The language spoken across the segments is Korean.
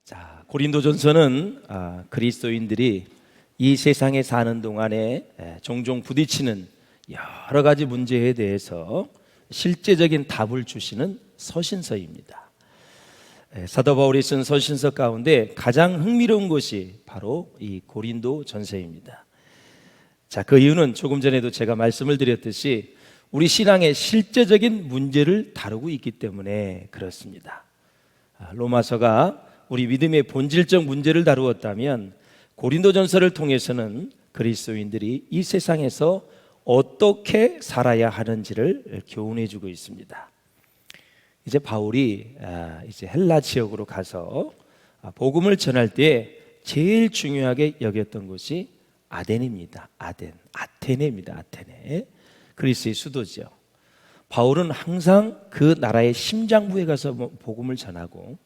자, 고린도전서는 그리스도인들이 이 세상에 사는 동안에 종종 부딪히는 여러 가지 문제에 대해서 실제적인 답을 주시는 서신서입니다. 사도 바울이 쓴 서신서 가운데 가장 흥미로운 것이 바로 이 고린도전서입니다. 자, 그 이유는 조금 전에도 제가 말씀을 드렸듯이 우리 신앙의 실제적인 문제를 다루고 있기 때문에 그렇습니다. 로마서가 우리 믿음의 본질적 문제를 다루었다면 고린도전서를 통해서는 그리스도인들이 이 세상에서 어떻게 살아야 하는지를 교훈해 주고 있습니다. 이제 바울이 이제 헬라 지역으로 가서 복음을 전할 때 제일 중요하게 여겼던 곳이 아덴입니다. 아테네입니다. 아테네. 그리스의 수도죠. 바울은 항상 그 나라의 심장부에 가서 복음을 전하고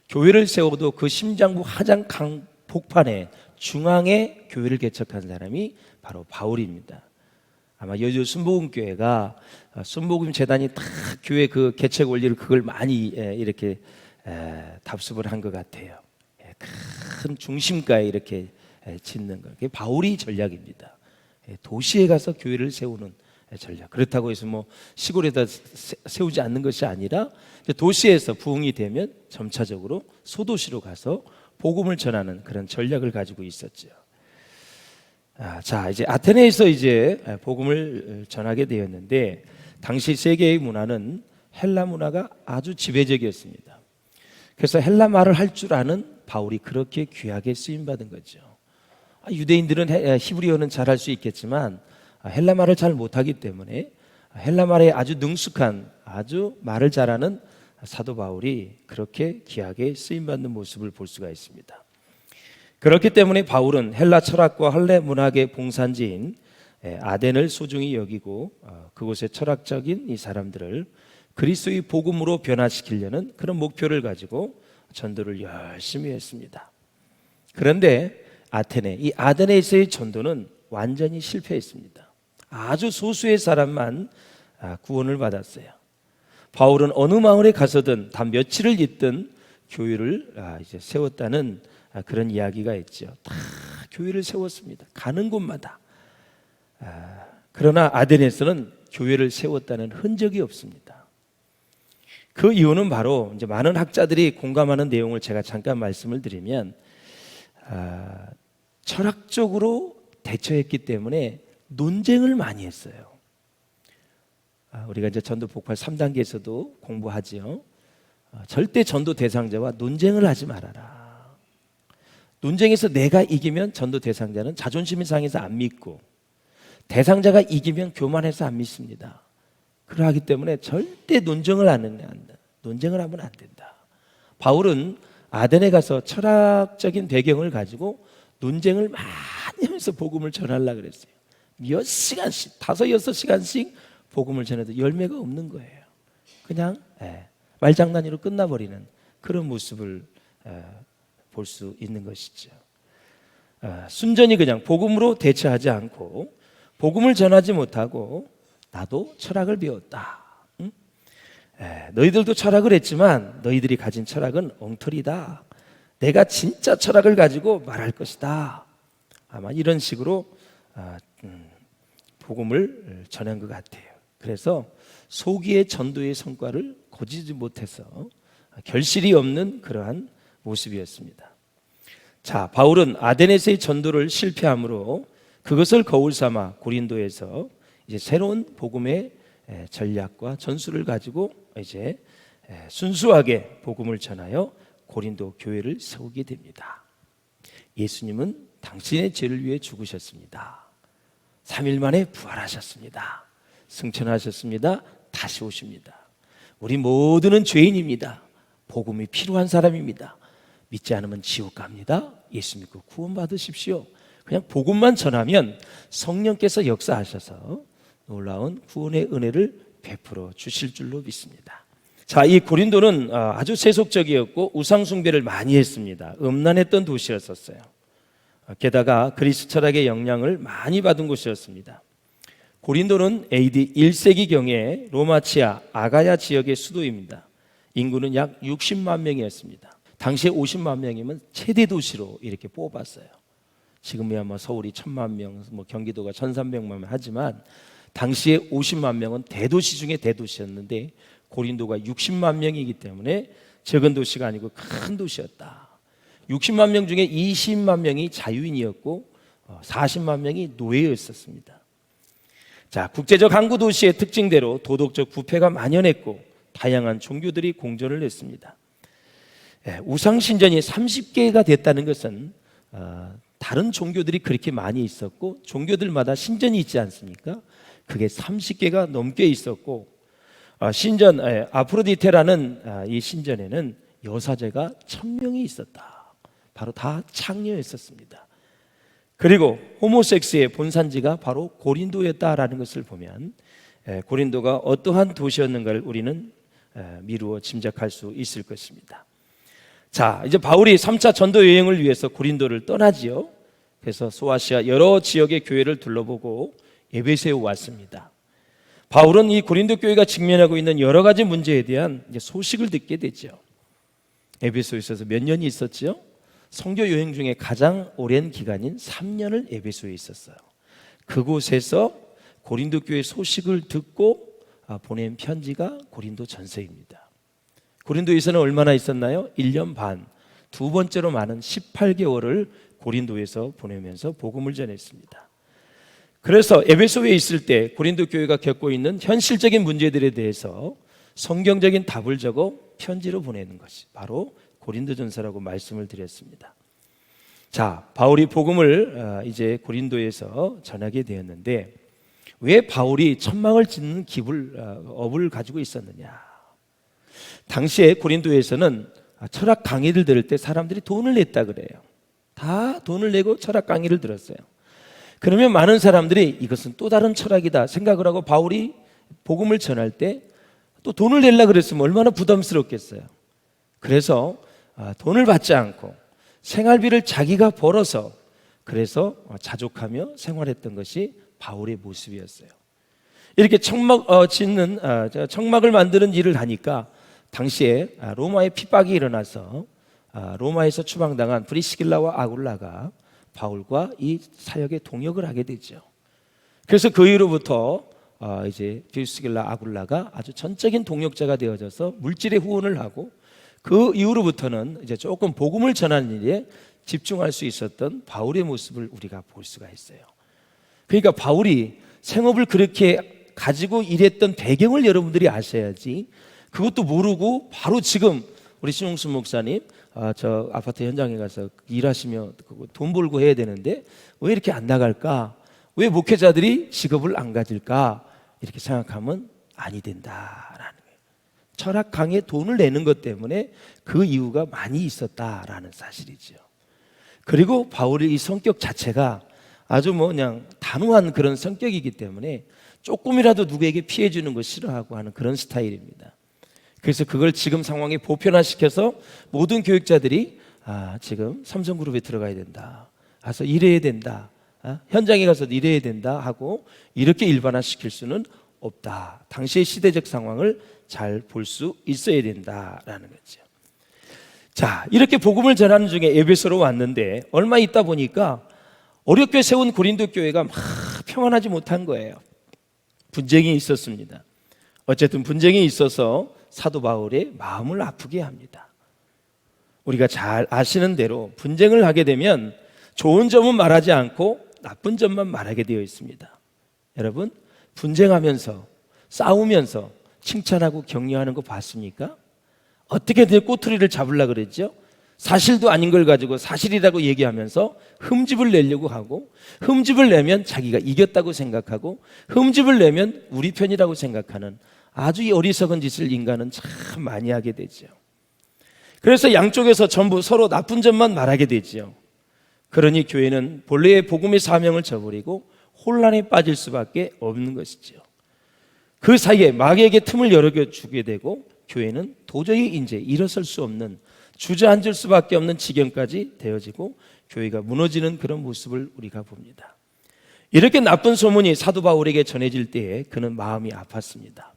교회를 세워도 그 심장부 하장 강복판에 중앙에 교회를 개척한 사람이 바로 바울입니다. 아마 여주 순복음교회가 순복음 재단이 다 교회 그 개척 원리를 그걸 많이 이렇게 답습을 한 것 같아요. 큰 중심가에 이렇게 짓는 거. 그게 바울이 전략입니다. 도시에 가서 교회를 세우는 전략. 그렇다고 해서 뭐 시골에다 세우지 않는 것이 아니라 도시에서 부흥이 되면 점차적으로 소도시로 가서 복음을 전하는 그런 전략을 가지고 있었죠. 자, 이제 아테네에서 이제 복음을 전하게 되었는데 당시 세계의 문화는 헬라 문화가 아주 지배적이었습니다. 그래서 헬라 말을 할 줄 아는 바울이 그렇게 귀하게 쓰임 받은 거죠. 유대인들은 히브리어는 잘할 수 있겠지만 헬라 말을 잘 못하기 때문에 헬라 말에 아주 능숙한 아주 말을 잘하는 사도 바울이 그렇게 귀하게 쓰임받는 모습을 볼 수가 있습니다. 그렇기 때문에 바울은 헬라 철학과 헬라 문학의 봉산지인 아덴을 소중히 여기고 그곳의 철학적인 이 사람들을 그리스도의 복음으로 변화시키려는 그런 목표를 가지고 전도를 열심히 했습니다. 그런데 이 아테네에서의 전도는 완전히 실패했습니다. 아주 소수의 사람만 구원을 받았어요. 바울은 어느 마을에 가서든 단 며칠을 있든 교회를 이제 세웠다는 그런 이야기가 있죠. 다 교회를 세웠습니다. 가는 곳마다. 그러나 아덴에서는 교회를 세웠다는 흔적이 없습니다. 그 이유는 바로 이제 많은 학자들이 공감하는 내용을 제가 잠깐 말씀을 드리면 철학적으로 대처했기 때문에 논쟁을 많이 했어요. 우리가 이제 전도 복활 3단계에서도 공부하지요. 절대 전도 대상자와 논쟁을 하지 말아라. 논쟁에서 내가 이기면 전도 대상자는 자존심이 상해서 안 믿고 대상자가 이기면 교만해서 안 믿습니다. 그러하기 때문에 절대 논쟁을 하면 안 된다. 바울은 아덴에 가서 철학적인 배경을 가지고 논쟁을 많이 하면서 복음을 전하려고 그랬어요. 몇 시간씩 5-6시간씩 복음을 전해도 열매가 없는 거예요. 그냥 말장난으로 끝나버리는 그런 모습을 볼 수 있는 것이죠. 순전히 그냥 복음으로 대처하지 않고 복음을 전하지 못하고 나도 철학을 배웠다. 너희들도 철학을 했지만 너희들이 가진 철학은 엉터리다. 내가 진짜 철학을 가지고 말할 것이다. 아마 이런 식으로 복음을 전한 것 같아요. 그래서 소기의 전도의 성과를 거두지 못해서 결실이 없는 그러한 모습이었습니다. 자, 바울은 아덴에서의 전도를 실패함으로 그것을 거울 삼아 고린도에서 이제 새로운 복음의 전략과 전술을 가지고 이제 순수하게 복음을 전하여 고린도 교회를 세우게 됩니다. 예수님은 당신의 죄를 위해 죽으셨습니다. 3일 만에 부활하셨습니다. 승천하셨습니다. 다시 오십니다. 우리 모두는 죄인입니다. 복음이 필요한 사람입니다. 믿지 않으면 지옥 갑니다. 예수 믿고 구원 받으십시오. 그냥 복음만 전하면 성령께서 역사하셔서 놀라운 구원의 은혜를 베풀어 주실 줄로 믿습니다. 자, 이 고린도는 아주 세속적이었고 우상 숭배를 많이 했습니다. 음란했던 도시였었어요. 게다가 그리스 철학의 영향을 많이 받은 곳이었습니다. 고린도는 AD 1세기경에 로마 치하 아가야 지역의 수도입니다. 인구는 약 60만 명이었습니다. 당시에 50만 명이면 최대 도시로 이렇게 뽑았어요. 지금이야 뭐 서울이 1000만 명, 뭐 경기도가 1300만 명 하지만 당시에 50만 명은 대도시 중에 대도시였는데 고린도가 60만 명이기 때문에 적은 도시가 아니고 큰 도시였다. 60만 명 중에 20만 명이 자유인이었고 40만 명이 노예였었습니다. 자, 국제적 항구 도시의 특징대로 도덕적 부패가 만연했고 다양한 종교들이 공존을 했습니다. 우상 신전이 30개가 됐다는 것은 다른 종교들이 그렇게 많이 있었고 종교들마다 신전이 있지 않습니까? 그게 30개가 넘게 있었고 신전 아프로디테라는 이 신전에는 여사제가 1000명이 있었다. 바로 다 창녀였었습니다. 그리고 호모섹스의 본산지가 바로 고린도였다라는 것을 보면 고린도가 어떠한 도시였는가를 우리는 미루어 짐작할 수 있을 것입니다. 자, 이제 바울이 3차 전도 여행을 위해서 고린도를 떠나지요. 그래서 소아시아 여러 지역의 교회를 둘러보고 에베소에 왔습니다. 바울은 이 고린도 교회가 직면하고 있는 여러 가지 문제에 대한 이제 소식을 듣게 되죠. 에베소에 있어서 몇 년이 있었죠? 선교 여행 중에 가장 오랜 기간인 3년을 에베소에 있었어요. 그곳에서 고린도 교회 소식을 듣고 보낸 편지가 고린도 전서입니다. 고린도에서는 얼마나 있었나요? 1년 반, 두 번째로 많은 18개월을 고린도에서 보내면서 복음을 전했습니다. 그래서 에베소에 있을 때 고린도 교회가 겪고 있는 현실적인 문제들에 대해서 성경적인 답을 적어 편지로 보내는 것이 바로 고린도전서라고 말씀을 드렸습니다. 자, 바울이 복음을 이제 고린도에서 전하게 되었는데 왜 바울이 천막을 짓는 업을 가지고 있었느냐? 당시에 고린도에서는 철학 강의를 들을 때 사람들이 돈을 냈다 그래요. 다 돈을 내고 철학 강의를 들었어요. 그러면 많은 사람들이 이것은 또 다른 철학이다 생각을 하고 바울이 복음을 전할 때 또 돈을 내려고 그랬으면 얼마나 부담스럽겠어요. 그래서 돈을 받지 않고 생활비를 자기가 벌어서 그래서 자족하며 생활했던 것이 바울의 모습이었어요. 이렇게 청막을 만드는 일을 하니까 당시에 로마의 핍박이 일어나서 로마에서 추방당한 브리스길라와 아굴라가 바울과 이 사역에 동역을 하게 되죠. 그래서 그 이후로부터 이제 브리스길라 아굴라가 아주 전적인 동역자가 되어져서 물질의 후원을 하고 그 이후로부터는 이제 조금 복음을 전하는 일에 집중할 수 있었던 바울의 모습을 우리가 볼 수가 있어요. 그러니까 바울이 생업을 그렇게 가지고 일했던 배경을 여러분들이 아셔야지 그것도 모르고 바로 지금 우리 신용순 목사님 저 아파트 현장에 가서 일하시며 돈 벌고 해야 되는데 왜 이렇게 안 나갈까? 왜 목회자들이 직업을 안 가질까? 이렇게 생각하면 아니 된다라는 거예요. 철학 강의에 돈을 내는 것 때문에 그 이유가 많이 있었다라는 사실이죠. 그리고 바울의 이 성격 자체가 아주 그냥 단호한 그런 성격이기 때문에 조금이라도 누구에게 피해 주는 거 싫어하고 하는 그런 스타일입니다. 그래서 그걸 지금 상황에 보편화시켜서 모든 교육자들이 지금 삼성그룹에 들어가야 된다, 가서 일해야 된다, 현장에 가서 일해야 된다 하고 이렇게 일반화시킬 수는 없다. 당시의 시대적 상황을 잘 볼 수 있어야 된다라는 거죠. 자, 이렇게 복음을 전하는 중에 에베소로 왔는데 얼마 있다 보니까 어렵게 세운 고린도 교회가 막 평안하지 못한 거예요. 분쟁이 있었습니다. 어쨌든 분쟁이 있어서 사도 바울의 마음을 아프게 합니다. 우리가 잘 아시는 대로 분쟁을 하게 되면 좋은 점은 말하지 않고 나쁜 점만 말하게 되어 있습니다. 여러분, 분쟁하면서 싸우면서 칭찬하고 격려하는 거 봤습니까? 어떻게든 꼬투리를 잡으려고 그랬죠. 사실도 아닌 걸 가지고 사실이라고 얘기하면서 흠집을 내려고 하고, 흠집을 내면 자기가 이겼다고 생각하고, 흠집을 내면 우리 편이라고 생각하는 아주 어리석은 짓을 인간은 참 많이 하게 되죠. 그래서 양쪽에서 전부 서로 나쁜 점만 말하게 되죠. 그러니 교회는 본래의 복음의 사명을 저버리고 혼란에 빠질 수밖에 없는 것이죠. 그 사이에 마귀에게 틈을 열어주게 되고 교회는 도저히 이제 일어설 수 없는, 주저앉을 수밖에 없는 지경까지 되어지고 교회가 무너지는 그런 모습을 우리가 봅니다. 이렇게 나쁜 소문이 사도 바울에게 전해질 때에 그는 마음이 아팠습니다.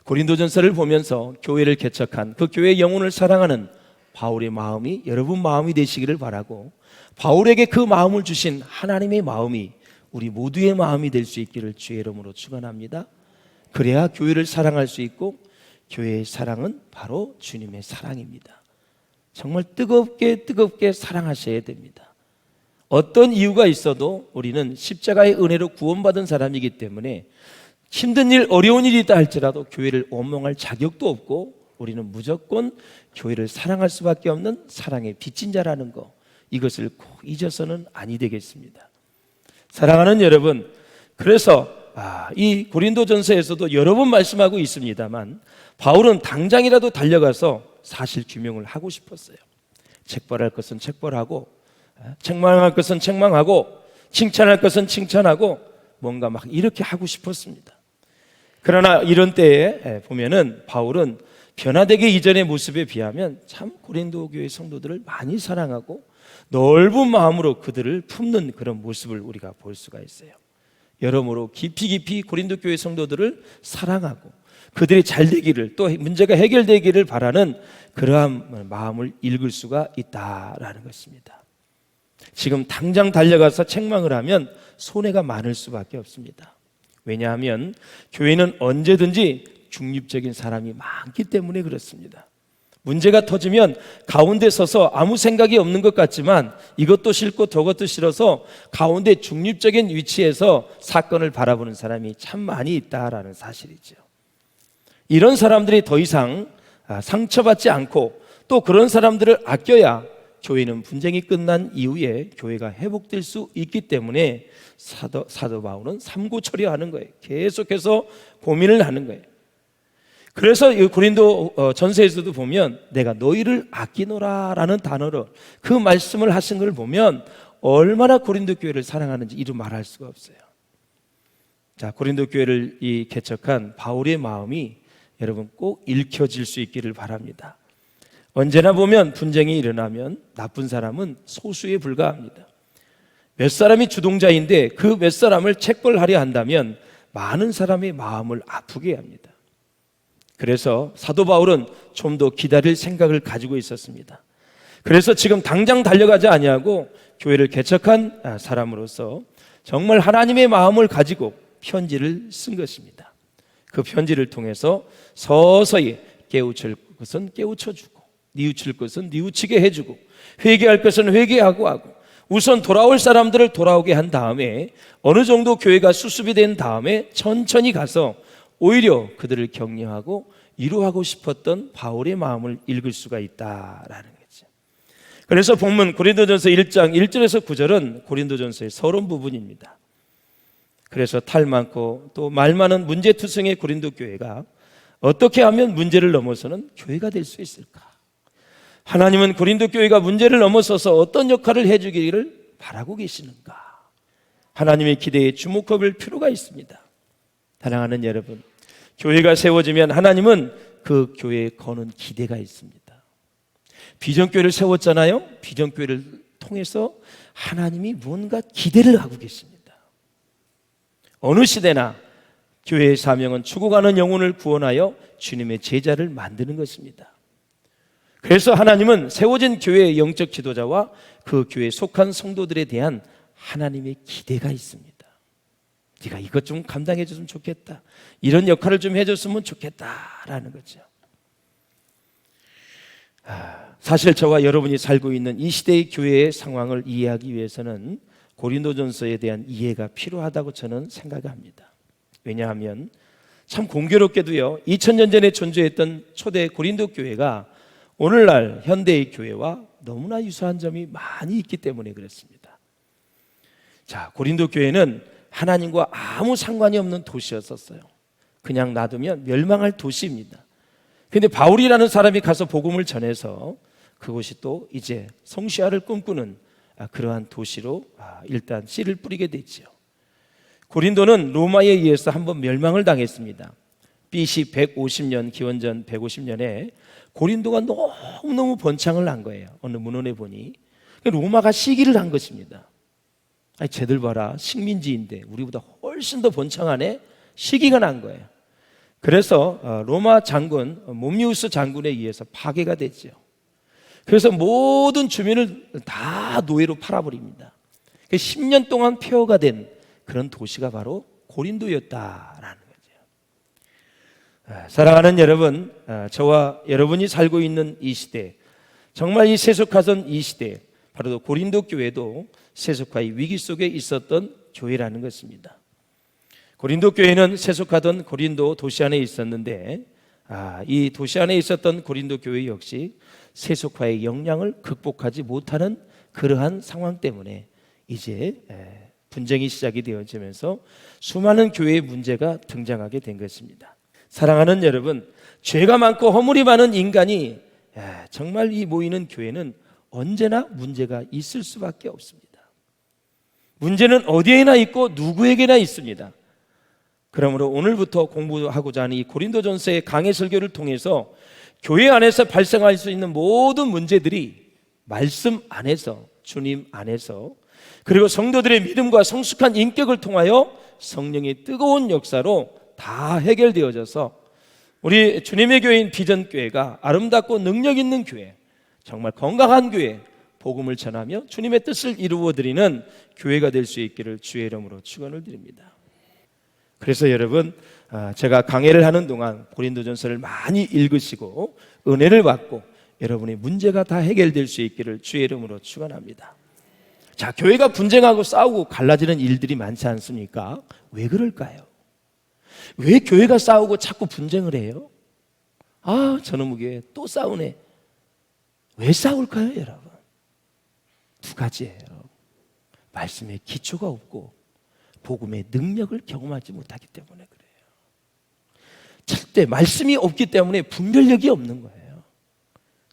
고린도전서를 보면서 교회를 개척한 그 교회의 영혼을 사랑하는 바울의 마음이 여러분 마음이 되시기를 바라고, 바울에게 그 마음을 주신 하나님의 마음이 우리 모두의 마음이 될 수 있기를 주의 이름으로 축원합니다. 그래야 교회를 사랑할 수 있고, 교회의 사랑은 바로 주님의 사랑입니다. 정말 뜨겁게 뜨겁게 사랑하셔야 됩니다. 어떤 이유가 있어도 우리는 십자가의 은혜로 구원받은 사람이기 때문에 힘든 일, 어려운 일이 있다 할지라도 교회를 원망할 자격도 없고, 우리는 무조건 교회를 사랑할 수밖에 없는 사랑의 빚진 자라는 거, 이것을 꼭 잊어서는 아니 되겠습니다. 사랑하는 여러분, 그래서 이 고린도전서에서도 여러 번 말씀하고 있습니다만, 바울은 당장이라도 달려가서 사실 규명을 하고 싶었어요. 책벌할 것은 책벌하고, 책망할 것은 책망하고, 칭찬할 것은 칭찬하고, 뭔가 막 이렇게 하고 싶었습니다. 그러나 이런 때에 보면은 바울은 변화되기 이전의 모습에 비하면 참 고린도 교회 성도들을 많이 사랑하고 넓은 마음으로 그들을 품는 그런 모습을 우리가 볼 수가 있어요. 여러모로 깊이 고린도 교회 성도들을 사랑하고 그들이 잘 되기를, 또 문제가 해결되기를 바라는 그러한 마음을 읽을 수가 있다라는 것입니다. 지금 당장 달려가서 책망을 하면 손해가 많을 수밖에 없습니다. 왜냐하면 교회는 언제든지 중립적인 사람이 많기 때문에 그렇습니다. 문제가 터지면 가운데 서서 아무 생각이 없는 것 같지만 이것도 싫고 저것도 싫어서 가운데 중립적인 위치에서 사건을 바라보는 사람이 참 많이 있다라는 사실이죠. 이런 사람들이 더 이상 상처받지 않고, 또 그런 사람들을 아껴야 교회는 분쟁이 끝난 이후에 교회가 회복될 수 있기 때문에 사도 바울은 삼고 처리하는 거예요. 계속해서 고민을 하는 거예요. 그래서 이 고린도 전서에서도 보면 내가 너희를 아끼노라라는 단어로 그 말씀을 하신 걸 보면 얼마나 고린도 교회를 사랑하는지 이루 말할 수가 없어요. 자, 고린도 교회를 개척한 바울의 마음이 여러분 꼭 읽혀질 수 있기를 바랍니다. 언제나 보면 분쟁이 일어나면 나쁜 사람은 소수에 불과합니다. 몇 사람이 주동자인데 그 몇 사람을 책벌하려 한다면 많은 사람의 마음을 아프게 합니다. 그래서 사도 바울은 좀 더 기다릴 생각을 가지고 있었습니다. 그래서 지금 당장 달려가지 아니하고 교회를 개척한 사람으로서 정말 하나님의 마음을 가지고 편지를 쓴 것입니다. 그 편지를 통해서 서서히 깨우칠 것은 깨우쳐주고, 뉘우칠 것은 뉘우치게 해주고, 회개할 것은 회개하고 하고, 우선 돌아올 사람들을 돌아오게 한 다음에 어느 정도 교회가 수습이 된 다음에 천천히 가서 오히려 그들을 격려하고 위로하고 싶었던 바울의 마음을 읽을 수가 있다라는 거죠. 그래서 본문 고린도전서 1장 1절에서 9절은 고린도전서의 서론 부분입니다. 그래서 탈 많고 또 말 많은 문제투성의 고린도 교회가 어떻게 하면 문제를 넘어서는 교회가 될 수 있을까? 하나님은 고린도 교회가 문제를 넘어서서 어떤 역할을 해주기를 바라고 계시는가? 하나님의 기대에 주목할 필요가 있습니다. 사랑하는 여러분, 교회가 세워지면 하나님은 그 교회에 거는 기대가 있습니다. 비전교회를 세웠잖아요. 비전교회를 통해서 하나님이 뭔가 기대를 하고 계십니다. 어느 시대나 교회의 사명은 죽어가는 영혼을 구원하여 주님의 제자를 만드는 것입니다. 그래서 하나님은 세워진 교회의 영적 지도자와 그 교회에 속한 성도들에 대한 하나님의 기대가 있습니다. 네가 이것 좀 감당해 줬으면 좋겠다, 이런 역할을 좀 해줬으면 좋겠다라는 거죠. 사실 저와 여러분이 살고 있는 이 시대의 교회의 상황을 이해하기 위해서는 고린도전서에 대한 이해가 필요하다고 저는 생각합니다. 왜냐하면 참 공교롭게도요, 2000년 전에 존재했던 초대 고린도 교회가 오늘날 현대의 교회와 너무나 유사한 점이 많이 있기 때문에 그렇습니다. 자, 고린도 교회는 하나님과 아무 상관이 없는 도시였었어요. 그냥 놔두면 멸망할 도시입니다. 그런데 바울이라는 사람이 가서 복음을 전해서 그곳이 또 이제 성시화를 꿈꾸는 그러한 도시로 일단 씨를 뿌리게 됐죠. 고린도는 로마에 의해서 한번 멸망을 당했습니다. BC 150년, 기원전 150년에 고린도가 너무너무 번창을 한 거예요. 어느 문헌에 보니 로마가 시기를 한 것입니다. 아니, 쟤들 봐라, 식민지인데 우리보다 훨씬 더 번창하네, 시기가 난 거예요. 그래서 로마 장군 몬미우스 장군에 의해서 파괴가 됐죠. 그래서 모든 주민을 다 노예로 팔아버립니다. 10년 동안 폐허가 된 그런 도시가 바로 고린도였다라는 거죠. 사랑하는 여러분, 저와 여러분이 살고 있는 이 시대, 정말 이 세속화던 이 시대, 바로 고린도 교회도 세속화의 위기 속에 있었던 교회라는 것입니다. 고린도 교회는 세속화던 고린도 도시 안에 있었는데, 이 도시 안에 있었던 고린도 교회 역시 세속화의 영향을 극복하지 못하는 그러한 상황 때문에 이제 분쟁이 시작이 되어지면서 수많은 교회의 문제가 등장하게 된 것입니다. 사랑하는 여러분, 죄가 많고 허물이 많은 인간이 정말 이 모이는 교회는 언제나 문제가 있을 수밖에 없습니다. 문제는 어디에나 있고 누구에게나 있습니다. 그러므로 오늘부터 공부하고자 하는 이 고린도전서의 강해 설교를 통해서 교회 안에서 발생할 수 있는 모든 문제들이 말씀 안에서, 주님 안에서, 그리고 성도들의 믿음과 성숙한 인격을 통하여 성령의 뜨거운 역사로 다 해결되어져서 우리 주님의 교회인 비전교회가 아름답고 능력 있는 교회, 정말 건강한 교회, 복음을 전하며 주님의 뜻을 이루어드리는 교회가 될 수 있기를 주의 이름으로 축원을 드립니다. 그래서 여러분, 제가 강해를 하는 동안 고린도전서를 많이 읽으시고 은혜를 받고 여러분의 문제가 다 해결될 수 있기를 주의 이름으로 축원합니다. 자, 교회가 분쟁하고 싸우고 갈라지는 일들이 많지 않습니까? 왜 그럴까요? 왜 교회가 싸우고 자꾸 분쟁을 해요? 저놈의 교회 또 싸우네. 왜 싸울까요, 여러분? 두 가지예요. 말씀에 기초가 없고 복음의 능력을 경험하지 못하기 때문에 그래요. 절대 말씀이 없기 때문에 분별력이 없는 거예요.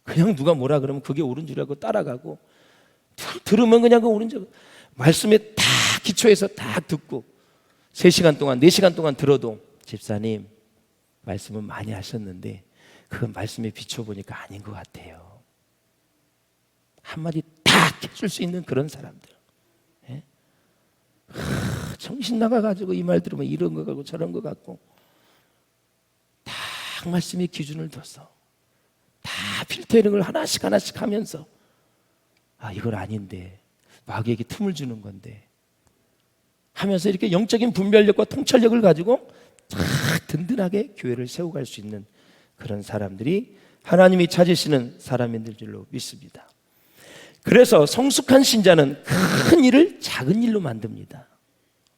그냥 누가 뭐라 그러면 그게 옳은 줄 알고 따라가고, 들으면 그냥 그 옳은 줄, 말씀에 다 기초해서 다 듣고 3시간 동안 4시간 동안 들어도 집사님 말씀은 많이 하셨는데 그 말씀에 비춰보니까 아닌 것 같아요. 한마디 딱 해줄 수 있는 그런 사람들, 정신 나가가지고 이 말 들으면 이런 거 같고 저런 거 같고, 딱 말씀의 기준을 둬서 다 필터링 걸 하나씩 하면서 이건 아닌데 마귀에게 틈을 주는 건데 하면서 이렇게 영적인 분별력과 통찰력을 가지고 딱 든든하게 교회를 세워갈 수 있는 그런 사람들이 하나님이 찾으시는 사람인 줄로 믿습니다. 그래서 성숙한 신자는 큰 일을 작은 일로 만듭니다.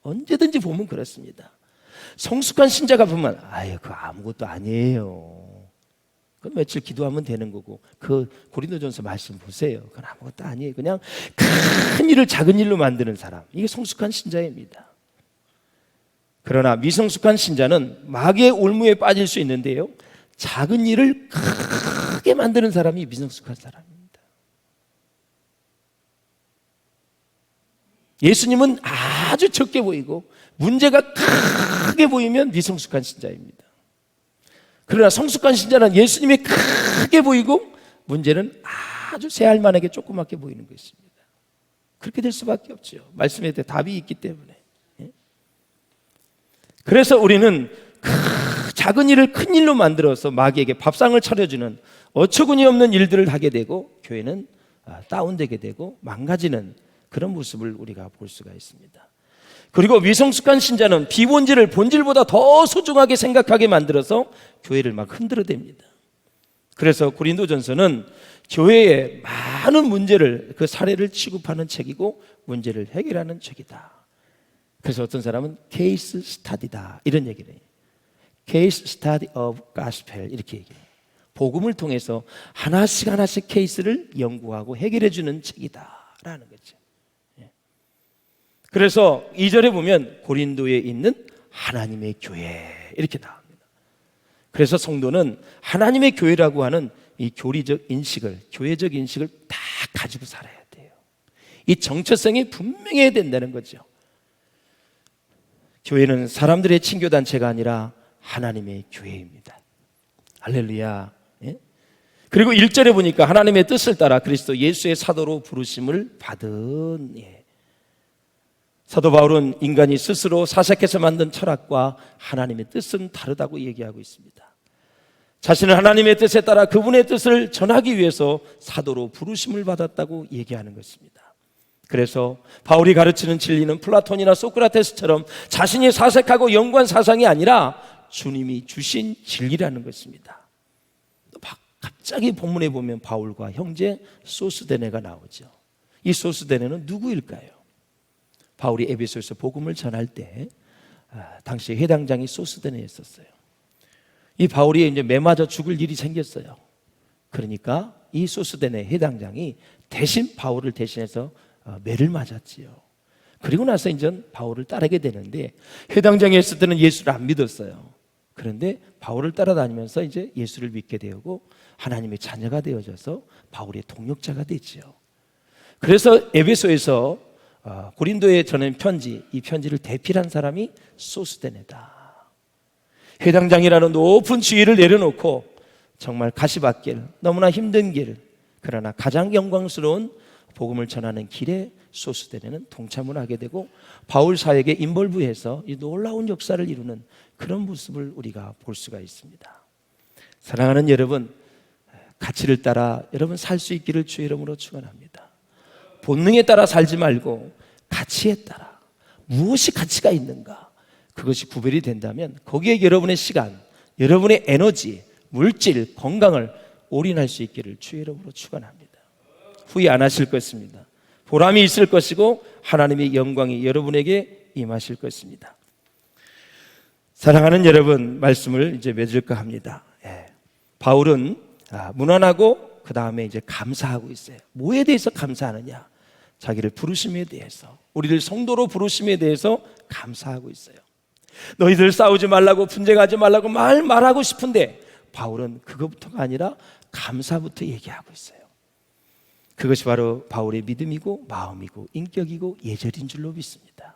언제든지 보면 그렇습니다. 성숙한 신자가 보면 그거 아무것도 아니에요. 그건 며칠 기도하면 되는 거고, 그 고린도전서 말씀 보세요. 그건 아무것도 아니에요. 그냥 큰 일을 작은 일로 만드는 사람, 이게 성숙한 신자입니다. 그러나 미성숙한 신자는 마귀의 올무에 빠질 수 있는데요, 작은 일을 크게 만드는 사람이 미성숙한 사람입니다. 예수님은 아주 적게 보이고 문제가 크게 보이면 미성숙한 신자입니다. 그러나 성숙한 신자는 예수님이 크게 보이고 문제는 아주 새알만하게 조그맣게 보이는 것입니다. 그렇게 될 수밖에 없죠. 말씀에 대해 답이 있기 때문에. 그래서 우리는 작은 일을 큰 일로 만들어서 마귀에게 밥상을 차려주는 어처구니 없는 일들을 하게 되고, 교회는 다운되게 되고 망가지는 그런 모습을 우리가 볼 수가 있습니다. 그리고 미성숙한 신자는 비본질을 본질보다 더 소중하게 생각하게 만들어서 교회를 막 흔들어댑니다. 그래서 고린도전서는 교회의 많은 문제를, 그 사례를 취급하는 책이고 문제를 해결하는 책이다. 그래서 어떤 사람은 케이스 스타디다 이런 얘기를 해요. 케이스 스타디 오브 가스펠 이렇게 얘기해요. 복음을 통해서 하나씩 케이스를 연구하고 해결해 주는 책이다라는 거죠. 그래서 2절에 보면 고린도에 있는 하나님의 교회 이렇게 나옵니다. 그래서 성도는 하나님의 교회라고 하는 이 교리적 인식을, 교회적 인식을 다 가지고 살아야 돼요. 이 정체성이 분명해야 된다는 거죠. 교회는 사람들의 친교단체가 아니라 하나님의 교회입니다. 할렐루야. 그리고 1절에 보니까 하나님의 뜻을 따라 그리스도 예수의 사도로 부르심을 받은, 사도 바울은 인간이 스스로 사색해서 만든 철학과 하나님의 뜻은 다르다고 얘기하고 있습니다. 자신은 하나님의 뜻에 따라 그분의 뜻을 전하기 위해서 사도로 부르심을 받았다고 얘기하는 것입니다. 그래서 바울이 가르치는 진리는 플라톤이나 소크라테스처럼 자신이 사색하고 연구한 사상이 아니라 주님이 주신 진리라는 것입니다. 갑자기 본문에 보면 바울과 형제 소스데네가 나오죠. 이 소스데네는 누구일까요? 바울이 에베소에서 복음을 전할 때 당시 해당장이 소스데네였었어요. 이 바울이 이제 매 맞아 죽을 일이 생겼어요. 그러니까 이 소스데네 해당장이 대신 바울을 대신해서 매를 맞았지요. 그리고 나서 이제 바울을 따르게 되는데, 해당장에 있을 때는 예수를 안 믿었어요. 그런데 바울을 따라다니면서 이제 예수를 믿게 되고 하나님의 자녀가 되어져서 바울의 동역자가 되지요. 그래서 에베소에서 고린도에 전한 편지, 이 편지를 대필한 사람이 소스데네다. 회당장이라는 높은 지위를 내려놓고 정말 가시밭길, 너무나 힘든 길, 그러나 가장 영광스러운 복음을 전하는 길에 소스데네는 동참을 하게 되고 바울 사역에 인볼브해서 이 놀라운 역사를 이루는 그런 모습을 우리가 볼 수가 있습니다. 사랑하는 여러분, 가치를 따라 여러분 살 수 있기를 주의 이름으로 축원합니다. 본능에 따라 살지 말고 가치에 따라, 무엇이 가치가 있는가, 그것이 구별이 된다면 거기에 여러분의 시간, 여러분의 에너지, 물질, 건강을 올인할 수 있기를 주의 이름으로 축원합니다. 후회 안 하실 것입니다. 보람이 있을 것이고 하나님의 영광이 여러분에게 임하실 것입니다. 사랑하는 여러분, 말씀을 이제 맺을까 합니다. 바울은 무난하고 그 다음에 이제 감사하고 있어요. 뭐에 대해서 감사하느냐? 자기를 부르심에 대해서, 우리를 성도로 부르심에 대해서 감사하고 있어요. 너희들 싸우지 말라고, 분쟁하지 말라고 말하고 싶은데 바울은 그것부터가 아니라 감사부터 얘기하고 있어요. 그것이 바로 바울의 믿음이고 마음이고 인격이고 예절인 줄로 믿습니다.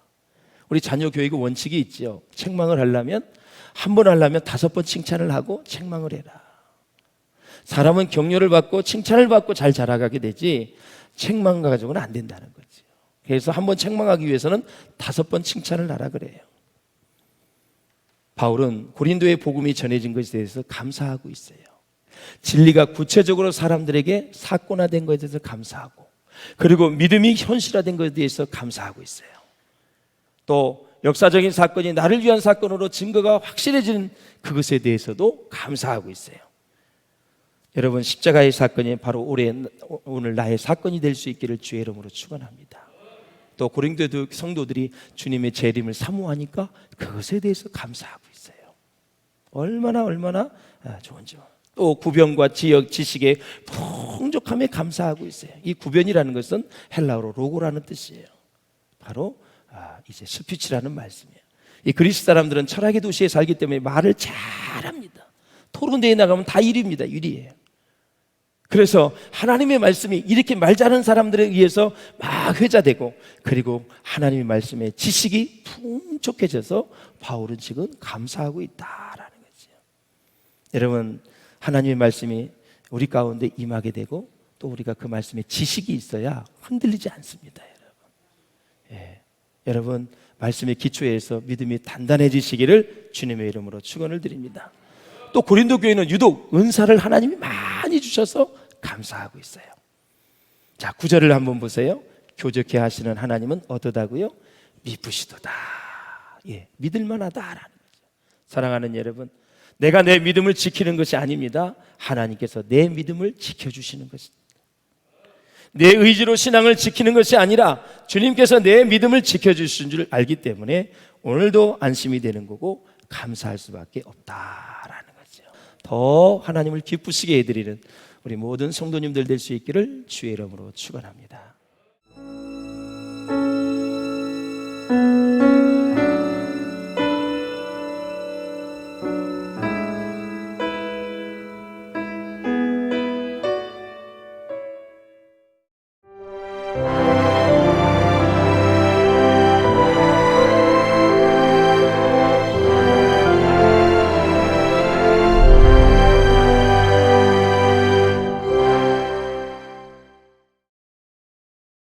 우리 자녀 교육의 원칙이 있죠. 책망을 하려면, 한 번 하려면 5번 칭찬을 하고 책망을 해라. 사람은 격려를 받고 칭찬을 받고 잘 자라가게 되지 책망 가지고는 안 된다는 거죠. 그래서 한 번 책망하기 위해서는 5번 칭찬을 하라 그래요. 바울은 고린도의 복음이 전해진 것에 대해서 감사하고 있어요. 진리가 구체적으로 사람들에게 사건화된 것에 대해서 감사하고, 그리고 믿음이 현실화된 것에 대해서 감사하고 있어요. 또 역사적인 사건이 나를 위한 사건으로 증거가 확실해진 그것에 대해서도 감사하고 있어요. 여러분, 십자가의 사건이 바로 오늘 나의 사건이 될 수 있기를 주의 이름으로 축원합니다. 또 고린도 성도들이 주님의 재림을 사모하니까 그것에 대해서 감사하고 있어요. 얼마나 좋은지. 또 구변과 지역, 지식의 풍족함에 감사하고 있어요. 이 구변이라는 것은 헬라어로 로고라는 뜻이에요. 바로 이제 스피치라는 말씀이에요. 이 그리스 사람들은 철학의 도시에 살기 때문에 말을 잘합니다. 토론대회에 나가면 다 1위입니다. 1위예요. 그래서 하나님의 말씀이 이렇게 말 잘하는 사람들에 의해서 막 회자되고, 그리고 하나님의 말씀에 지식이 풍족해져서 바울은 지금 감사하고 있다라는 거죠. 여러분, 하나님의 말씀이 우리 가운데 임하게 되고 또 우리가 그 말씀에 지식이 있어야 흔들리지 않습니다. 여러분, 말씀의 기초에서 믿음이 단단해지시기를 주님의 이름으로 축원을 드립니다. 또 고린도 교회는 유독 은사를 하나님이 많이 주셔서 감사하고 있어요. 자, 9절을 한번 보세요. 교적케 하시는 하나님은 어떠다고요? 미쁘시도다. 믿을만하다라는 거죠. 사랑하는 여러분, 내가 내 믿음을 지키는 것이 아닙니다. 하나님께서 내 믿음을 지켜주시는 것입니다. 내 의지로 신앙을 지키는 것이 아니라 주님께서 내 믿음을 지켜주신 줄 알기 때문에 오늘도 안심이 되는 거고 감사할 수밖에 없다라는 거죠. 더 하나님을 기쁘시게 해드리는 우리 모든 성도님들 될 수 있기를 주의 이름으로 축원합니다.